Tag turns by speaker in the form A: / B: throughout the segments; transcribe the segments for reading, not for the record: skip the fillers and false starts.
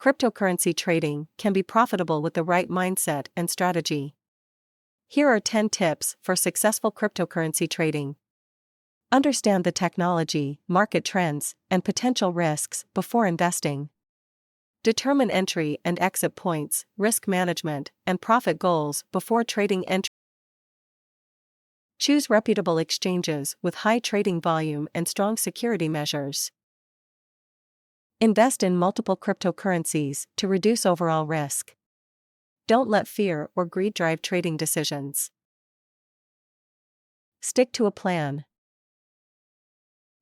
A: Cryptocurrency trading can be profitable with the right mindset and strategy. Here are 10 tips for successful cryptocurrency trading. Understand the technology, market trends, and potential risks before investing. Determine entry and exit points, risk management, and profit goals before trading entry. Choose reputable exchanges with high trading volume and strong security measures. Invest in multiple cryptocurrencies to reduce overall risk. Don't let fear or greed drive trading decisions. Stick to a plan.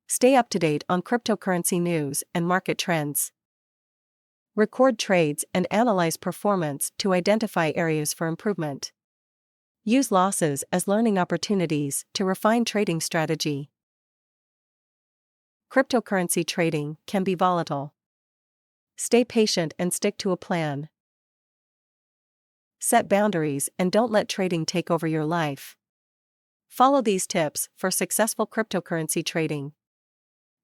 A: Stay up to date on cryptocurrency news and market trends. Record trades and analyze performance to identify areas for improvement. Use losses as learning opportunities to refine trading strategy. Cryptocurrency trading can be volatile. Stay patient and stick to a plan. Set boundaries and don't let trading take over your life. Follow these tips for successful cryptocurrency trading.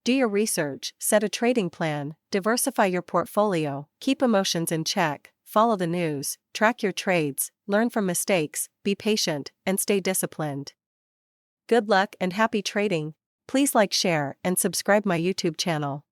A: Do your research, set a trading plan, diversify your portfolio, keep emotions in check, follow the news, track your trades, learn from mistakes, be patient, and stay disciplined. Good luck and happy trading. Please like, share, and subscribe my YouTube channel.